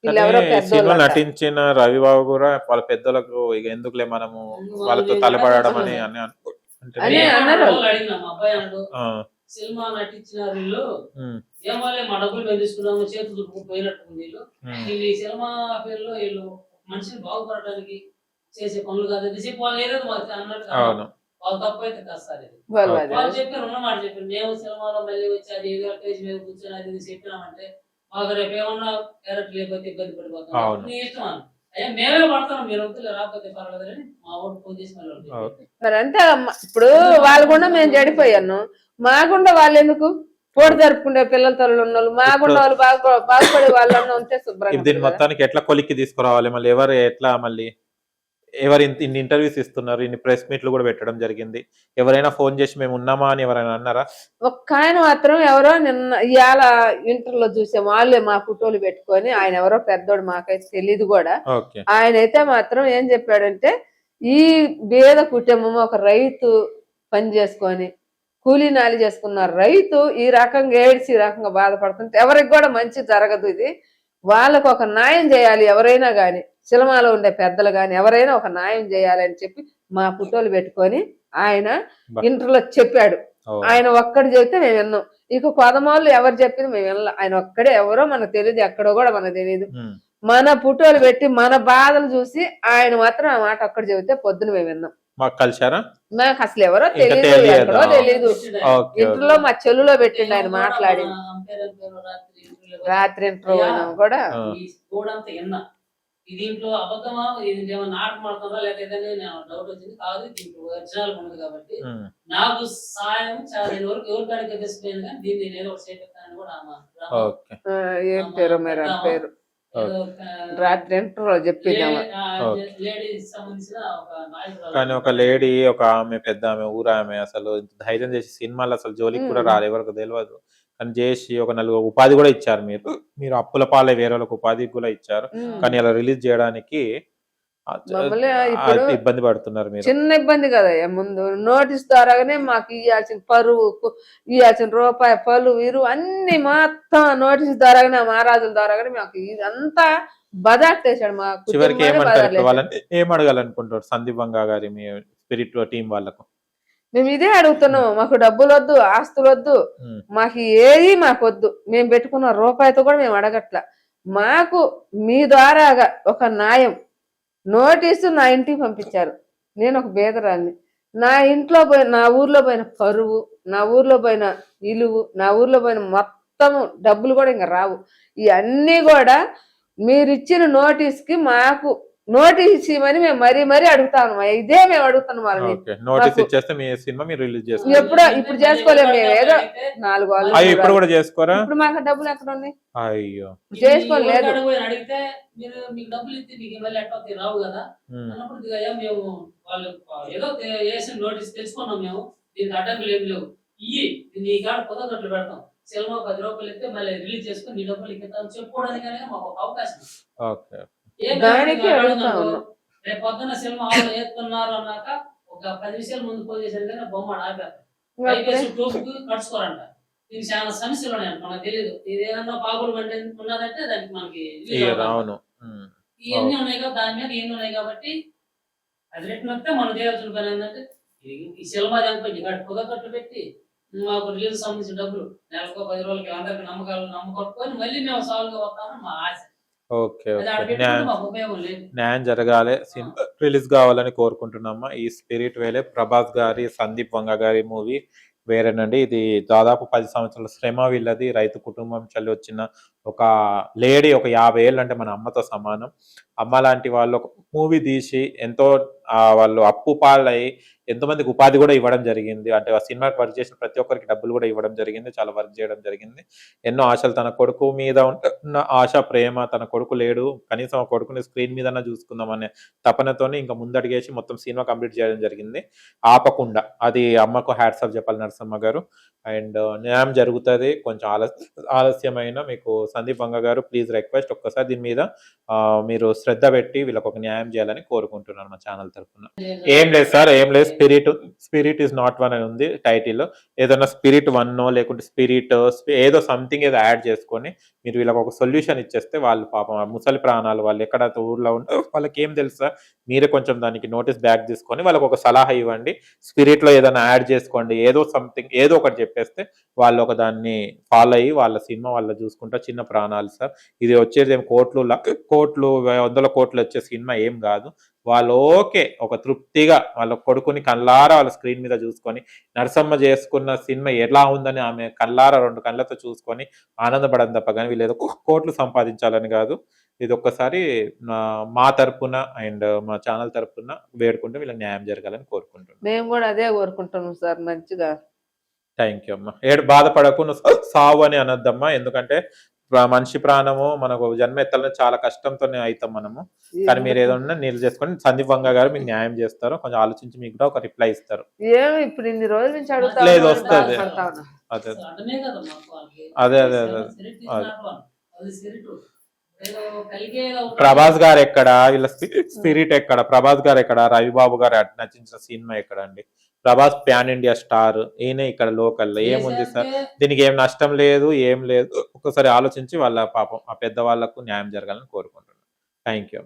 వీళ్ళెవరో cinema నటించిన రవిబాబు కూడా వాళ్ళ పెద్దలకు ఇక ఎందుకులే మనము వాళ్ళతో తలపడడం అని సినిమా నటించిన వీళ్ళు ఏమాలే మా డబ్బులు మేము తీసుకున్నాము చేతులు పోయినట్టు వీళ్ళు ఈ సినిమా పేరులో వీళ్ళు మనిషిని బాగుపడటానికి చేసే పనులు కాదని చెప్పి వాళ్ళు ఏదో మాకు అన్నట్టు వాళ్ళు తప్పు అయితే కాదు సార్ ఇది వాళ్ళు చెప్పారు ఉన్నమాట చెప్పారు మేము సినిమాలో మళ్ళీ వచ్చి అది ఏదో స్టేజ్ మీద కూర్చొని అది చెప్పినామంటే మాకు రేపు ఏమన్నా క్యారెక్టర్ లేకపోతే ఇబ్బంది పడిపోతాం నీ ఇష్టం అని అయ్యా మేమే పడతాం మీరు వద్దులే రాకపోతే పర్వాలేదని మా ఊరు ఫోన్ చేసి మరి అంతే. ఇప్పుడు వాళ్ళు కూడా మేము చెడిపోయాను మాకుండా వాళ్ళు ఎందుకు పోటీ జరుపుకుంటే పిల్లల తల్లు ఉన్న వాళ్ళు మాకుండా వాళ్ళు బాగుపడే వాళ్ళన్నా ఉంటే శుభ్రంగా దీన్ని మొత్తానికి ఎట్లా కొలిక్కి తీసుకురావాలి మళ్ళీ ఎవరు ఎట్లా మళ్ళీ ఎవరు ఇన్ని ఇంటర్వ్యూస్ ఇస్తున్నారు ఇన్ని ప్రెస్ మీట్లు కూడా పెట్టడం జరిగింది ఎవరైనా ఫోన్ చేసి మేము ఉన్నామా అని ఎవరైనా అన్నారా? ఒక్క ఆయన మాత్రం ఎవరో నిన్న ఇవాళ ఇంటర్లో చూసాం వాళ్ళే మా ఫోటోలు పెట్టుకొని ఆయన ఎవరో పెద్దోడు మాకైతే తెలియదు కూడా ఆయన అయితే మాత్రం ఏం చెప్పాడంటే ఈ పేద కుటుంబం ఒక రైతు పని చేసుకొని కూలీ నాలి చేసుకున్న రైతు ఈ రకంగా ఏడ్చి ఈ రకంగా బాధపడుతుంటే ఎవరికి కూడా మంచి జరగదు ఇది వాళ్ళకు ఒక న్యాయం చేయాలి ఎవరైనా గాని సినిమాలో ఉండే పెద్దలు గాని ఎవరైనా ఒక న్యాయం చేయాలి అని చెప్పి మా ఫోటోలు పెట్టుకొని ఆయన ఇంటర్లో చెప్పాడు. ఆయన ఒక్కడు చెప్తే మేము విన్నాం ఇక పదమాళ్ళు ఎవరు చెప్పింది మేము వినలే ఆయన ఒక్కడే ఎవరో మనకు తెలియదు ఎక్కడో కూడా మనకు తెలియదు మన ఫోటోలు పెట్టి మన బాధలు చూసి ఆయన మాత్రం ఆ మాట ఒక్కడు చెబితే పొద్దున మేము విన్నాం. మాకు కలిసారా నాకు అసలు ఎవరో తెలియదు ఎక్కడో తెలియదు ఇంటర్లో మా చెల్లులో పెట్టిండు ఆయన మాట్లాడి రాత్రి ఇంటర్వ్యూ కూడా దీంట్లో అబద్ధమా నాటకం ఆడుతుందా లేకపోతే డౌట్ వచ్చింది కాదు దీంట్లో ఒరిజినల్ ఉంది కాబట్టి నాకు సాయం చాలా వరకు ఎవరికాడికి తెలిసిపోయింది కానీ దీన్ని నేను ఒకటి చేపిస్తానని కూడా ఏం పేరు మీరు పేరు రాత్రి ఇంటర్వ్యూలో చెప్పింది కానీ ఒక లేడీ ఒక ఆమె పెద్ద ఆమె ఊరామె అసలు ధైర్యం చేసి సినిమాలు అసలు జోలికి కూడా రాదు ఎవరికి తెలియదు కానీ చేసి ఒక నలుగురు ఉపాధి కూడా ఇచ్చారు మీరు అప్పుల పాలే వేరే వాళ్ళకి ఉపాధి కూడా ఇచ్చారు కానీ అలా రిలీజ్ చేయడానికి ఇబ్బంది పడుతున్నారు మీరు. చిన్న ఇబ్బంది కదా ముందు నోటీస్ ద్వారాగానే మాకు ఇవ్వాల్సిన పరువు ఇవ్వాల్సిన రూపాయి పలు వీరు అన్ని మొత్తం నోటీస్ ద్వారాగానే మహారాజుల ద్వారాగానే మాకు ఇదంతా బదాట్టేశాడు మా చివరికి ఏం అడగాలనుకుంటారు సందీప్ వంగా గారి మీ స్పిరిట్ టీం వాళ్ళకు? మేము ఇదే అడుగుతున్నాం మాకు డబ్బులు వద్దు ఆస్తులు వద్దు మాకు ఏది మాకు వద్దు మేము పెట్టుకున్న రూపాయితో కూడా మేము అడగట్లా మాకు మీ ద్వారాగా ఒక న్యాయం నోటీసు నా ఇంటికి పంపించారు నేను ఒక బేదరాన్ని నా ఇంట్లో పోయిన నా ఊర్లో పోయిన పరువు నా ఊర్లో పోయిన ఇలువు నా ఊర్లో పోయిన మొత్తం డబ్బులు కూడా ఇంకా రావు ఇవన్నీ కూడా మీరు ఇచ్చిన నోటీస్కి మాకు నోటీస్ ఇవ్వమని మేము మరీ అడుగుతాను ఇదే మేము అడుగుతున్నాం వాళ్ళని నోటీస్ ఇచ్చేస్తే మీ సినిమా మీరు రిలీజ్ చేస్తారు ఎప్పుడో ఇప్పుడు చేసుకోలేము మేము ఏదో 4 వాళ్ళు ఇప్పుడు కూడా చేసుకోరా ఇప్పుడు మాకు డబ్బులు ఎక్కడ ఉన్నాయి అయ్యో చేసుకోలేదు అడిగితే మీరు మీకు డబ్బులు ఇస్తే మీకు మళ్ళీ ఎట్లా రావు కదా అన్నప్పుడు మేము వాళ్ళు ఏదో వేసిన నోటీస్ తెలుసుకున్నాం మేము దీనికి అడ్డంకులు ఏమి లేవు ఇయ్యి నీ కాడ పొదగట్లు పెడతాం సినిమా 10 రూపాయలు ఇస్తే మళ్ళీ రిలీజ్ చేసుకుని నీ డబ్బులు ఇస్తాం చెప్పుకోవడానికి మాకు ఒక అవకాశం రేపు పొద్దున్న సినిమా వేస్తున్నారు అన్నాక ఒక 10 నిమిషాల ముందు ఫోన్ చేశారు కానీ బొమ్మ ఆపేస్తారు కడుచుకోరంట దీనికి చాలా సమస్యలు ఉన్నాయి మనకు తెలియదు ఇది ఏదన్నా పాపులు బండి ఉన్నదంటే దానికి మనకి ఇవన్నీ ఉన్నాయి కదా దాని మీద ఇవన్నీ ఉన్నాయి కాబట్టి అది రిటర్న్ వస్తే మనం చేయాల్సిన పని ఏంటంటే ఈ సినిమా దానిపై పొగకట్లు పెట్టి మాకు రిలీజ్ సంబంధించిన డబ్బులు నెలకు 10 రోజులకి అందరికి నమ్మకొట్టుకొని మళ్ళీ మేము సాల్వ్ గా వస్తామని మా ఆశ. ఓకే న్యాయం జరగాలి రిలీజ్ కావాలని కోరుకుంటున్నామా. ఈ స్పిరిట్ వేలే ప్రభాస్ గారి సందీప్ వంగ గారి మూవీ వేరేనండి. ఇది దాదాపు 10 సంవత్సరాల శ్రమ వీళ్ళది. రైతు కుటుంబం చల్లి వచ్చిన ఒక లేడీ, ఒక 50 ఏళ్ళు అంటే మన అమ్మతో సమానం. అమ్మ లాంటి వాళ్ళు ఒక మూవీ తీసి ఎంతో వాళ్ళు అప్పు పాలై ఎంతోమందికి ఉపాధి కూడా ఇవ్వడం జరిగింది. అంటే ఆ సినిమాకి వర్క్ చేసిన ప్రతి ఒక్కరికి డబ్బులు కూడా ఇవ్వడం జరిగింది. చాలా వర్క్ చేయడం జరిగింది. ఎన్నో ఆశలు, తన కొడుకు మీద ఉన్న ఆశ, ప్రేమ, తన కొడుకు లేడు కనీసం ఆ కొడుకుని స్క్రీన్ మీదన్నా చూసుకుందాం అనే తపనతోనే ఇంకా ముందడిగేసి మొత్తం సినిమా కంప్లీట్ చేయడం జరిగింది ఆపకుండా. అది అమ్మకు హ్యాట్స్ ఆఫ్ చెప్పాలి నరసమ్మ గారు. అండ్ న్యాయం జరుగుతుంది. కొంచెం ఆలస్యమైన మీకు సందీప్ వంగ గారు ప్లీజ్ రిక్వెస్ట్ ఒక్కసారి దీని మీద మీరు శ్రద్ధ పెట్టి వీళ్ళకి ఒక న్యాయం చేయాలని కోరుకుంటున్నాను మా ఛానల్ తరఫున. ఏం లేదు సార్, ఏం లేదు, స్పిరిట్ ఈస్ నాట్ వన్ అని ఉంది టైటిల్. ఏదైనా స్పిరిట్ వన్ లేకుంటే స్పిరిట్ ఏదో సంథింగ్ ఏదో యాడ్ చేసుకొని మీరు వీళ్ళకి ఒక సొల్యూషన్ ఇచ్చేస్తే వాళ్ళు పాపం ముసలి ప్రాణాలు వాళ్ళు ఎక్కడ ఊర్లో ఉంటారు వాళ్ళకి ఏం తెలుసా, మీరే కొంచెం దానికి నోటీస్ బ్యాక్ తీసుకొని వాళ్ళకి ఒక సలహా ఇవ్వండి. స్పిరిట్ లో ఏదైనా యాడ్ చేసుకోండి, ఏదో సంథింగ్ ఏదో ఒకటి చెప్పేస్తే వాళ్ళు ఒక దాన్ని ఫాలో అయ్యి వాళ్ళ సినిమా వాళ్ళు చూసుకుంటా. చిన్న ప్రాణాలు సార్, ఇది వచ్చేది ఏం కోట్లు 100 కోట్లు వచ్చే సినిమా ఏం కాదు. వాళ్ళు ఓకే ఒక తృప్తిగా వాళ్ళ కొడుకుని కళ్ళారా వాళ్ళ స్క్రీన్ మీద చూసుకొని, నరసమ్మ చేసుకున్న సినిమా ఎలా ఉందని ఆమె కళ్ళారా 2 కళ్ళతో చూసుకొని ఆనందపడడం తప్ప కానీ వీళ్ళు ఏదో కోట్లు సంపాదించాలని కాదు. ఇది ఒక్కసారి మా తరపున అండ్ మా ఛానల్ తరపున వేడుకుంటూ వీళ్ళకి న్యాయం జరగాలని కోరుకుంటున్నాం. మేము కూడా అదే కోరుకుంటున్నాం సార్ మంచిగా. థ్యాంక్ యూ అమ్మా. బాధపడకు, నువ్వు సావు అని అనొద్దమ్మా, ఎందుకంటే మనిషి ప్రాణము మనకు జన్మ ఎత్తాలని చాలా కష్టంతోనే అవుతాం మనము. కానీ మీరు ఏదన్నా నీళ్ళు చేసుకొని సందీప్ వంగ గారు మీకు న్యాయం చేస్తారు, కొంచెం ఆలోచించి మీకు కూడా ఒక రిప్లై ఇస్తారు. ఏమి ఇప్పుడు ఇన్ని రోజుల నుంచి అడుగుతా లేదు, వస్తుంది. అదే అదే అదే ప్రభాస్ గారు ఎక్కడ, వీళ్ళ స్పిరిట్ ఎక్కడ, ప్రభాస్ గారు ఎక్కడ, రవిబాబు గారు నటించిన సినిమా ఎక్కడ అండి? ప్రభాస్ ప్యాన్ ఇండియా స్టార్, ఈయన ఇక్కడ లోకల్ ఏముంది సార్? దీనికి ఏం నష్టం లేదు, ఏం లేదు. ఒక్కసారి ఆలోచించి వాళ్ళ పాపం ఆ పెద్దవాళ్ళకు న్యాయం జరగాలని కోరుకుంటున్నాను. Thank you.